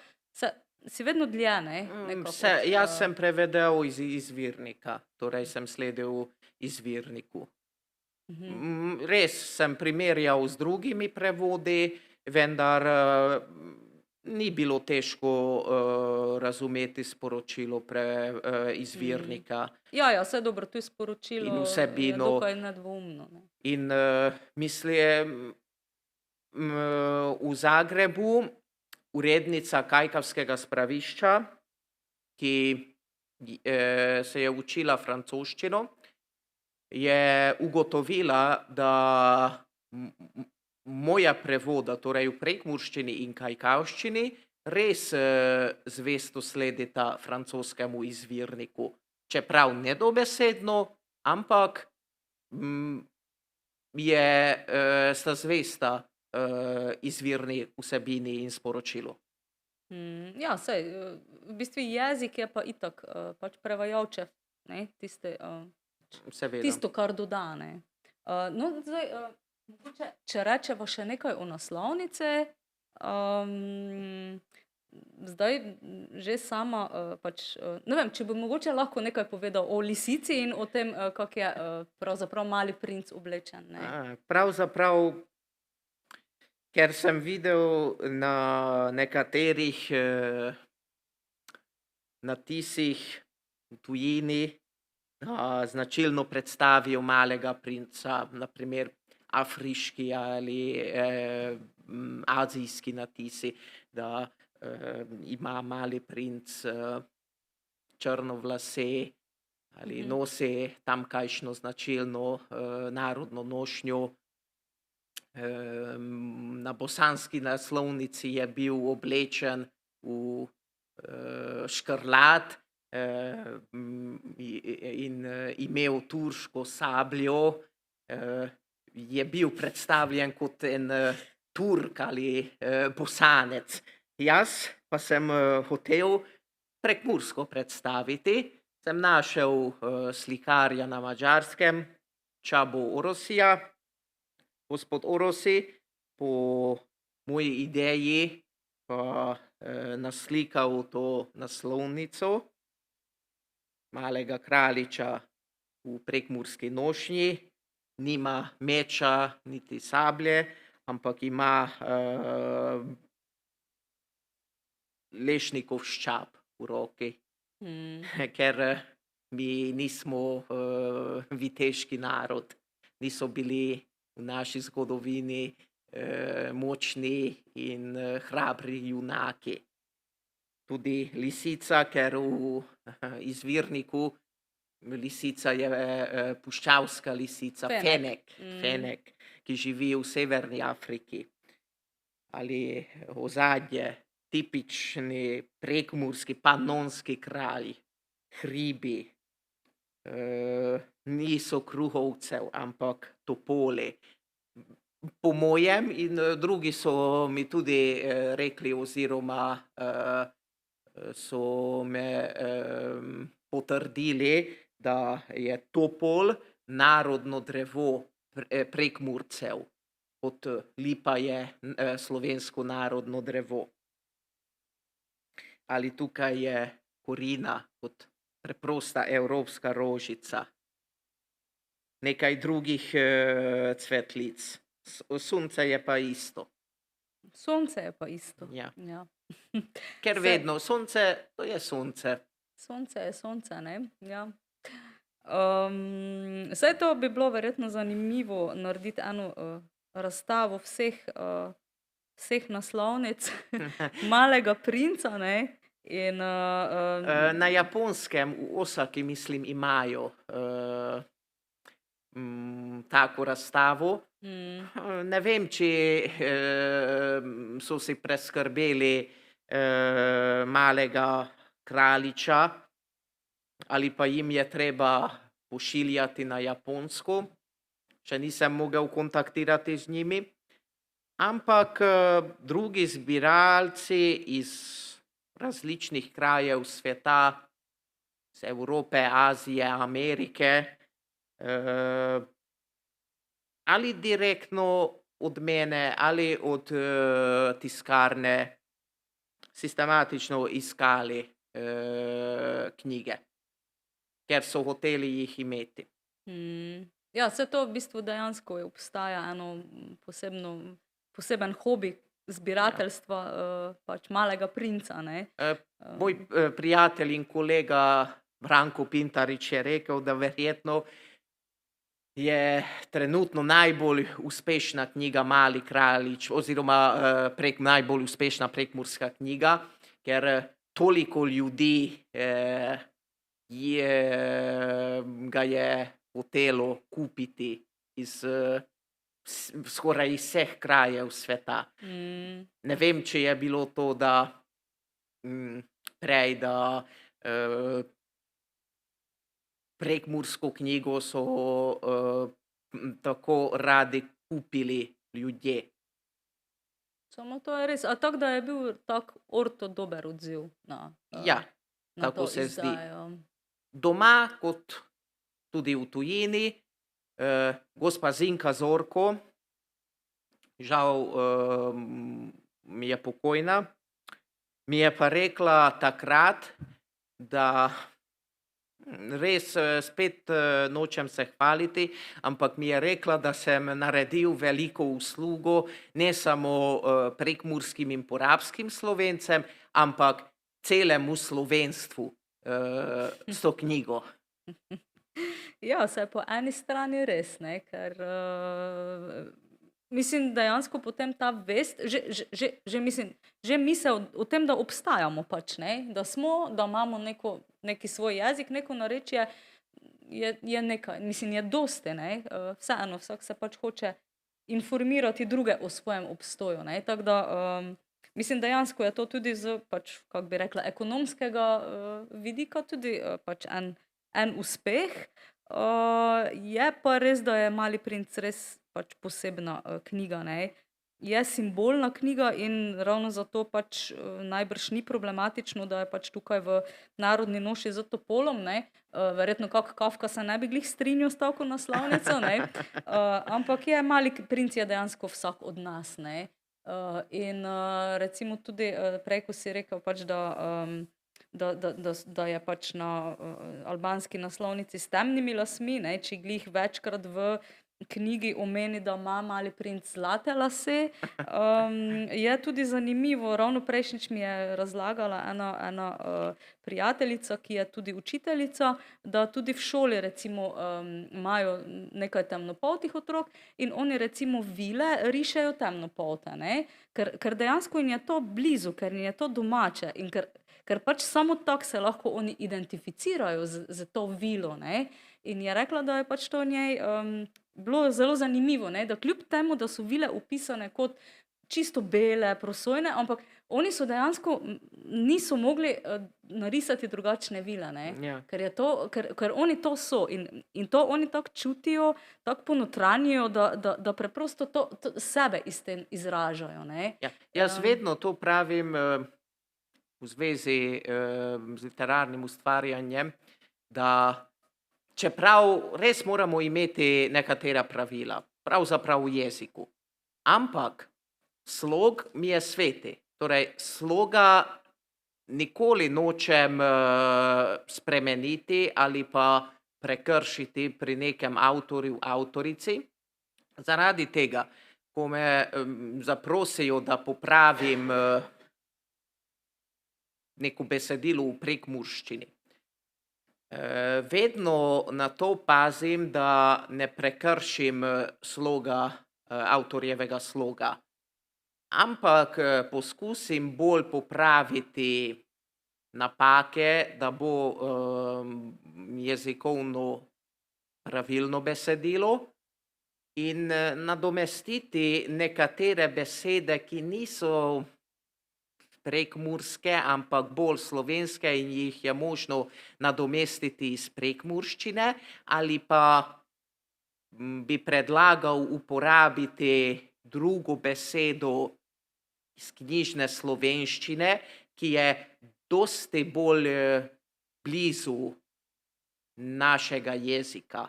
si vedno dlje, ne, nekako. Jaz sem prevedel iz izvirnika, torej sem sledil izvirniku. Res sem primerjal z drugimi prevodi, vendar ni bilo težko razumeti sporočilo izvirnika. Ja, saj dobro, to je sporočilo In vsebino. je dokaj nedvoumno, ne. In mislim, v Zagrebu urednica Kajkavskega spravišča, ki se je učila francoščino, je ugotovila, da moja prevoda, torej v prekmurščini in kajkavščini, res zvesto sledita francoskemu izvirniku. Čeprav ne dobesedno, ampak sta zvesta izvirni vsebini in sporočilu. Ja, saj, v bistvu jezik je pa itak pač prevajalčev, ne, Seveda. tisto, kar doda, ne. No, zdaj, mogoče, če rečeva še nekaj o naslovnici, zdaj že sama pač, ne vem, če bi mogoče lahko nekaj povedal o lisici in o tem, kako je pravzaprav Mali princ oblečen, ne. Pravzaprav, ker sem videl na nekaterih natisih v tujini, značilno predstavijo Malega princa, na primer afriški ali azijski natisi, da ima Mali princ črno lase ali nosi tamkajšnjo značilno narodno nošnjo. Na bosanski naslovnici je bil oblečen v škrlat in imel turško sabljo, je bil predstavljen kot en Turk ali Bosanec. Jaz pa sem hotel prekmursko predstaviti, sem našel slikarja na Madžarskem, Csabo Orosija. Gospod Orosi po moji ideji pa naslikal to naslovnico Malega kraljiča v prekmurski nošnji, nima meča niti sablje, ampak ima lešnikov ščap v roki, ker mi nismo viteški narod, niso bili v naši zgodovini močni in hrabri junaki. Tudi lisica, ker v izvirniku lisica je puščavska lisica, fenek, ki živi v severni Afriki. Ali ozadje, tipični prekmurski panonski kralj, hribi, niso kruhovcev, ampak topoli. Po mojem, in drugi so mi tudi rekli oziroma so me potrdili, da je topol narodno drevo Prekmurcev. Kot lipa je slovensko narodno drevo. Ali tukaj je korina kot preprosta evropska rožica. Nekaj drugih cvetlic. Sonce je pa isto. Sonce je pa isto. Ja. Ja. Ker Saj- vedno sonce, to je sonce. Sonce je sonce, ne? Ja. Saj to bi bilo verjetno zanimivo narediti eno razstavo vseh naslovnic Malega princa, ne? In Na Japonskem, v Osaki, mislim, imajo tako razstavo. Ne vem, če so si preskrbeli malega kraljiča, ali pa jim je treba pošiljati na Japonsko. Še nisem mogel kontaktirati z njimi. Ampak drugi zbiralci iz različnih krajev sveta, iz Evrope, Azije, Amerike, ali direktno od mene, ali od tiskarne, sistematično iskali knjige, ker so hoteli jih imeti. Ja, vse to v bistvu dejansko obstaja eno poseben hobi zbirateljstva pač Malega princa, ne? Moj prijatelj in kolega Branko Pintarič je rekel, da verjetno je trenutno najbolj uspešna knjiga Mali kraljič oziroma najbolj uspešna prekmurska knjiga, ker toliko ljudi ga je hotelo kupiti iz skoraj iz vseh krajev sveta. Ne vem, če je bilo to, da prej, da prekmursko knjigo so tako radi kupili ljudje. Samo to je res. A tako, da je bil tak dober odziv na Ja, na tako to se zdi. izdajo. Doma, kot tudi v tujini, gospa Zinka Zorko, žal mi je pokojna, mi je pa rekla takrat, da res spet nočem se hvaliti, ampak mi je rekla, da sem naredil veliko uslugo ne samo prekmurskim in porabskim Slovencem, ampak celemu slovenstvu s to knjigo. Ja, saj po eni strani res, ne, ker mislim, dejansko potem ta vest, že misel o tem, da obstajamo pač, ne, da imamo neki svoj jezik, neko narečje, je nekaj, mislim, je dosti, ne, vseeno, vsak se pač hoče informirati druge o svojem obstoju, ne, tako da mislim, dejansko je to tudi z, pač, kako bi rekla, ekonomskega vidika tudi pač en uspeh. Je pa res, da je Mali princ res pač posebna knjiga, ne. Je simbolna knjiga in ravno zato pač najbrž ni problematično, da je pač tukaj v Narodni noši z topolom, ne. Verjetno kak Kafka se ne bi glih strinjal s tako naslovnico, ne. Ampak Mali princ je dejansko vsak od nas, ne. In recimo tudi prej, ko si rekel pač, da je pač na albanski naslovnici s temnimi lasmi, ne, če glih večkrat v knjigi omeni, da ima Mali princ zlate lase, je tudi zanimivo, ravno prejšnjič mi je razlagala ena prijateljica, ki je tudi učiteljica, da tudi v šoli recimo imajo nekaj temnopoltih otrok in oni recimo vile rišejo temnopolte, ne, ker dejansko jim je to blizu, ker jim je to domače in ker pač samo tako se lahko oni identificirajo z to vilo, ne. In je rekla, da je pač to njej bilo zelo zanimivo, ne, da kljub temu, da so vile opisane kot čisto bele, prosojne, ampak oni so dejansko niso mogli narisati drugačne vile, ne. Ja. Ker oni to so in to oni tako čutijo, tako ponotranjijo, da preprosto to sebe s tem izražajo, ne. Ja, jaz vedno to pravim v zvezi z literarnim ustvarjanjem, da čeprav res moramo imeti nekatera pravila, pravzaprav v jeziku. Ampak slog mi je sveti. Torej, sloga nikoli nočem spremeniti ali pa prekršiti pri nekem avtorju, avtorici. Zaradi tega, ko me zaprosijo, da popravim neko besedilo v prekmurščini, vedno na to pazim, da ne prekršim sloga, avtorjevega sloga. Ampak poskusim bolj popraviti napake, da bo jezikovno pravilno besedilo in nadomestiti nekatere besede, ki niso prekmurske, ampak bolj slovenske in jih je možno nadomestiti iz prekmurščine, ali pa bi predlagal uporabiti drugo besedo iz knjižne slovenščine, ki je dosti bolj blizu našega jezika.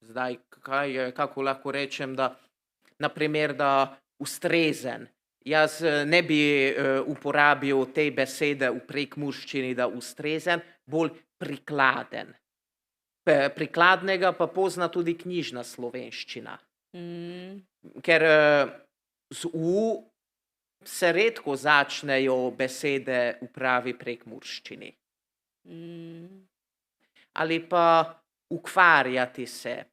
Zdaj, kako lahko rečem, da na primer, da ustrezen. Jaz ne bi uporabil te besede v prekmurščini, da ustrezen, bolj prikladen. Prikladnega pa pozna tudi knjižna slovenščina. Ker z U se redko začnejo besede v pravi prekmurščini. Ali pa ukvarjati se.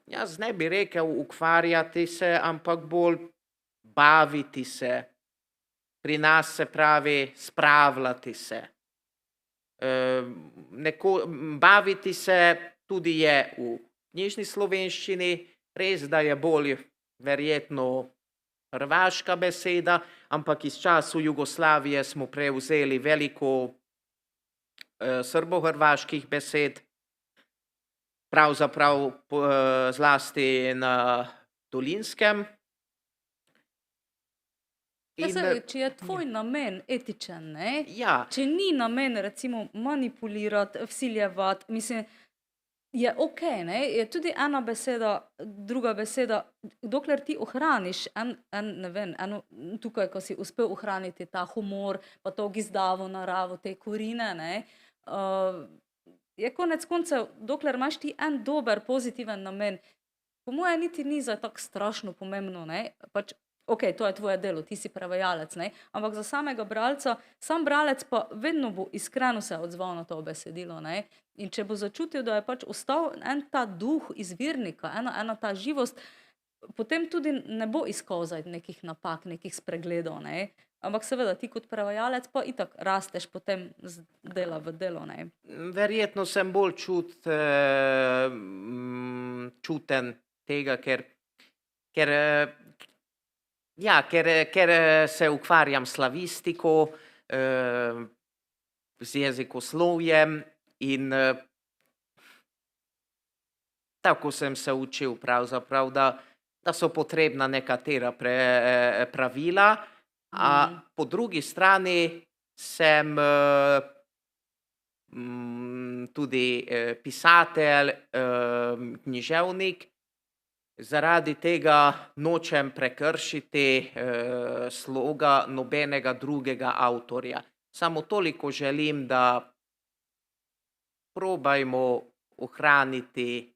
Jaz ne bi rekel ukvarjati se, ampak bolj baviti se. Pri nas se pravi spravljati se. Baviti se tudi je v knjižni slovenščini, res, da je bolj verjetno hrvaška beseda, ampak iz času Jugoslavije smo prevzeli veliko srbohrvaških besed, pravzaprav zlasti na Dolenjskem. Če je tvoj namen etičen, ne? Ja, Če ni namen recimo manipulirati, vsiljevati, mislim, je okej, ne? Je tudi ena beseda, druga beseda, dokler ti ohraniš ne vem, tukaj, ko si uspel ohraniti ta humor, pa to gizdavo naravo, te korine, ne? Je konec koncev, dokler imaš ti en dober, pozitiven namen, po moje niti ni zdaj tako strašno pomembno, ne? Pač, okej, to je tvoje delo, ti si prevajalec, ne? Ampak za samega bralca, sam bralec pa vedno bo iskreno se odzval na to besedilo, ne? In če bo začutil, da je pač ostal en ta duh izvirnika, ena ta živost, potem tudi ne bo iskal zdaj nekih napak, nekih spregledov, ne? Ampak seveda ti kot prevajalec pa itak rasteš potem z dela v delo, ne? verjetno sem bolj čuten tega, ker se ukvarjam s slavistiko, z jezikoslovjem in tako sem se učil pravzaprav, da so potrebna nekatera pravila, a po drugi strani sem tudi pisatelj, književnik, zaradi tega nočem prekršiti sloga nobenega drugega avtorja. Samo toliko želim, da probajmo ohraniti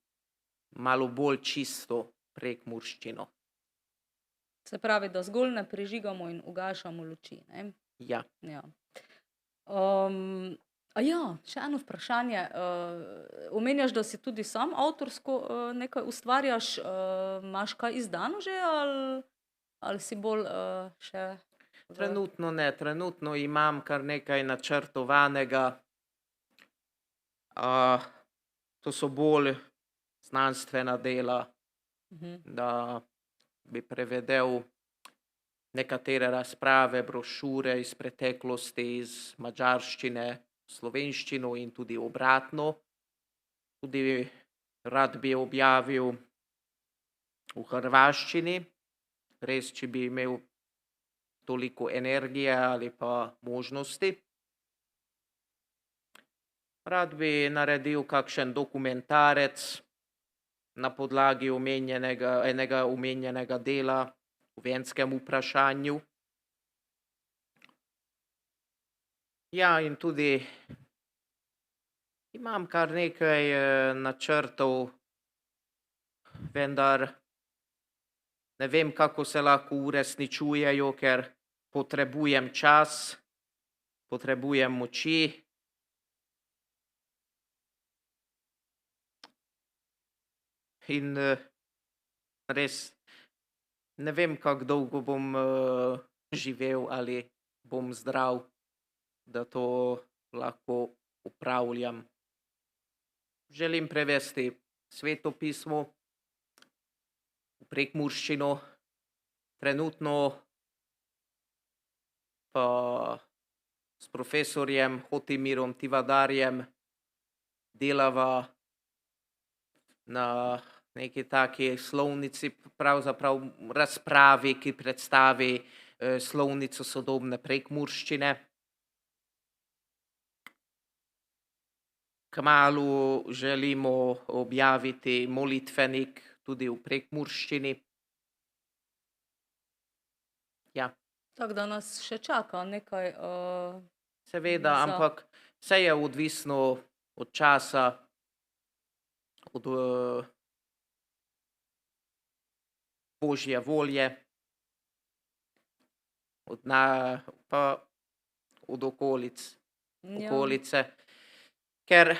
malo bolj čisto prekmurščino. Se pravi, da zgolj ne prižigamo in ugašamo luči, ne? Ja. Ja. Še eno vprašanje. Omenjaš, da si tudi sam avtorsko nekaj ustvarjaš, imaš kaj izdano že ali si bolj še Trenutno ne, trenutno imam kar nekaj načrtovanega. To so bolj znanstvena dela, da bi prevedel nekatere razprave, brošure iz preteklosti, iz madžarščine, slovenščino in tudi obratno. Tudi rad bi objavil v hrvaščini, res, če bi imel toliko energije ali pa možnosti. Rad bi naredil kakšen dokumentarec na podlagi enega omenjenega dela o venskem vprašanju. Ja, in tudi imam kar nekaj načrtov, vendar ne vem, kako se lahko uresničujejo, ker potrebujem čas, potrebujem moči. In res ne vem, kako dolgo bom živel ali bom zdrav, da to lahko opravljam. Želim prevesti Sveto pismo v prekmurščino, trenutno pa s profesorjem Hotimirom Tivadarjem delava na neki taki slovnici, pravzaprav razpravi, ki predstavi slovnico sodobne prekmurščine. Kmalu želimo objaviti molitvenik tudi v prekmurščini. Ja, Tako da nas še čaka nekaj. seveda, Za- ampak vse je odvisno od časa, od božje volje, pa od Ja. okolice, ker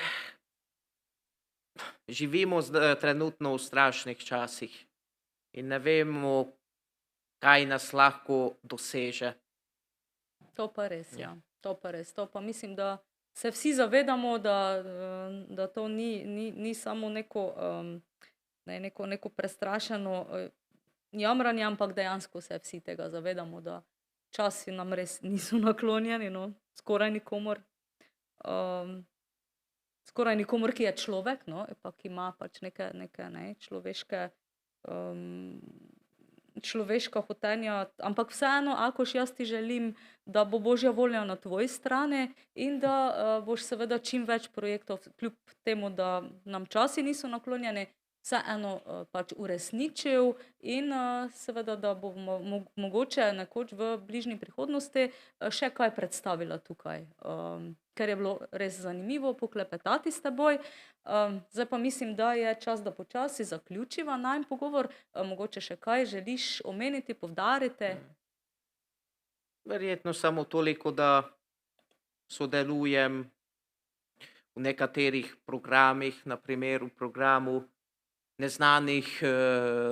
živimo trenutno v strašnih časih in ne vemo, kaj nas lahko doseže. To pa res, Ja. ja. To pa res. To pa mislim, da se vsi zavedamo, da to ni samo neko prestrašeno jamranje, ampak dejansko se vsi tega zavedamo, da časi nam res niso naklonjeni, no, skoraj nikomur. Skoraj nikomur, ki je človek, no, pa ki ima pač neke človeške človeška hotenja, ampak vseeno, Akoš, jaz ti želim, da bo božja volja na tvoji strani in da boš seveda čim več projektov, kljub temu, da nam časi niso naklonjeni, vseeno pač uresničil in seveda, da bomo mogoče nekoč v bližnji prihodnosti še kaj predstavila tukaj, ker je bilo res zanimivo poklepetati s teboj. Zdaj pa mislim, da je čas, da počasi zaključiva najin pogovor. Mogoče še kaj želiš omeniti, poudariti? Verjetno samo toliko, da sodelujem v nekaterih programih, na primer v programu neznanih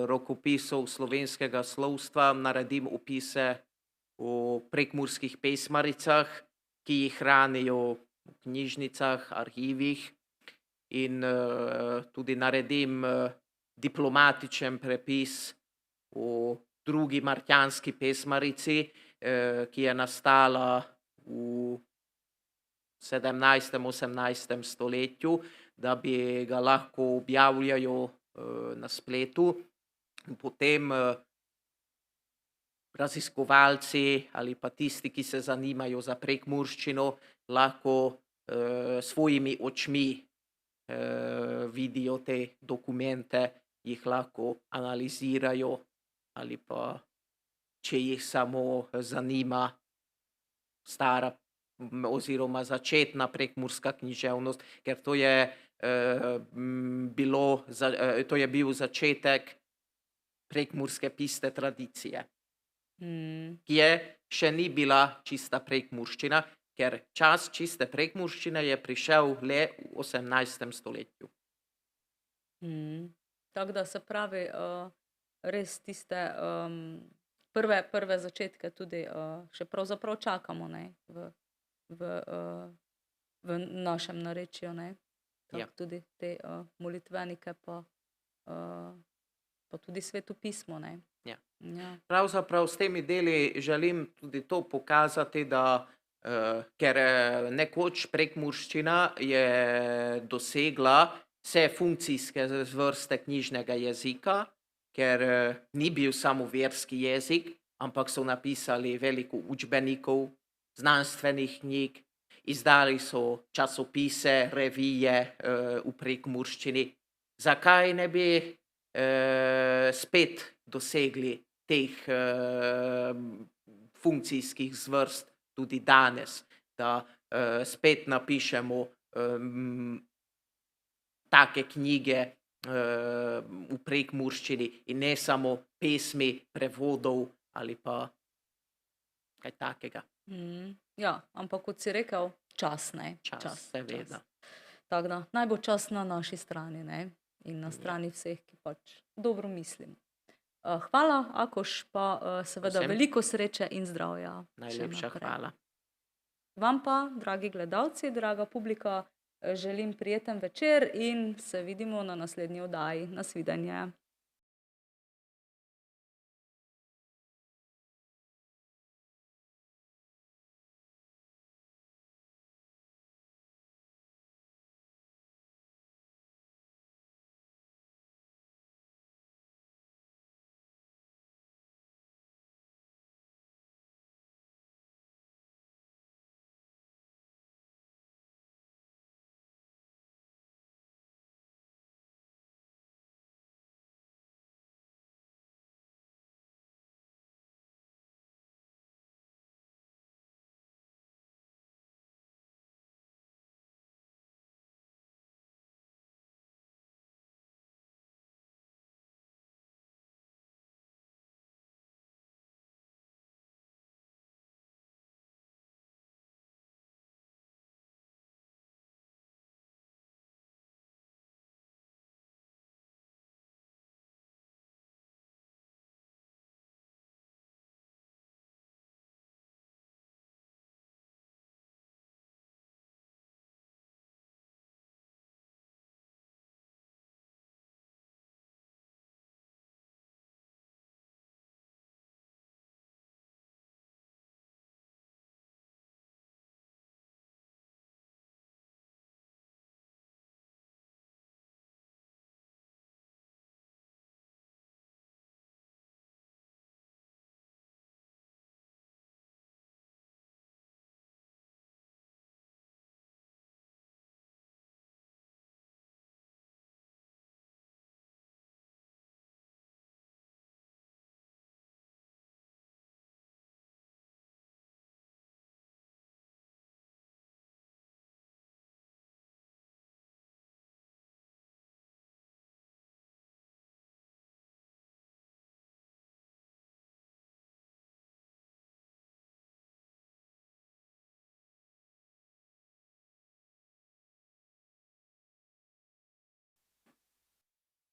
rokopisov slovenskega slovstva, naredim opise o prekmurskih pesmaricah, ki jih hranijo v knjižnicah, arhivih, in tudi naredim diplomatičen prepis o drugi marťanski pesmarici, ki je nastala v 17. 18. stoletju, da bi ga lahko objavljajo na spletu. Potem raziskovalci ali pa tisti, ki se zanimajo za prekmurščino, lahko svojimi očmi vidijo te dokumente, jih lahko analizirajo ali pa, če jih samo zanima stara oziroma začetna prekmurska književnost, ker to je bil začetek prekmurske pisne tradicije, ki še ni bila čista prekmurščina, ker čas čiste prekmurščine je prišel le v 18. stoletju. Tako da se pravi, res tiste prve začetke tudi še pravzaprav čakamo, ne, v našem narečju, ne. Tako Ja. tudi te molitvenike pa tudi Sveto pismo, ne. Ja. Ja. Pravzaprav s temi deli želim tudi to pokazati, da ker nekoč prekmurščina je dosegla vse funkcijske vrste knjižnega jezika, ker ni bil samo verski jezik, ampak so napisali veliko učbenikov, znanstvenih knjig izdali so časopise, revije v prekmurščini. Zakaj ne bi spet dosegli teh funkcijskih zvrst tudi danes, da spet napišemo take knjige v prekmurščini in ne samo pesmi, prevodov ali pa kaj takega. Ja, ampak kot si rekel, čas, ne? Čas, seveda. Tako da, naj bo čas na naši strani, ne? In na strani vseh, ki pač dobro mislimo. Hvala, Akoš, pa seveda Prosim. veliko sreče in zdravja še Najlepša naprej. hvala. Vam pa, dragi gledalci, draga publika, želim prijeten večer in se vidimo na naslednji oddaji. Nasvidenje.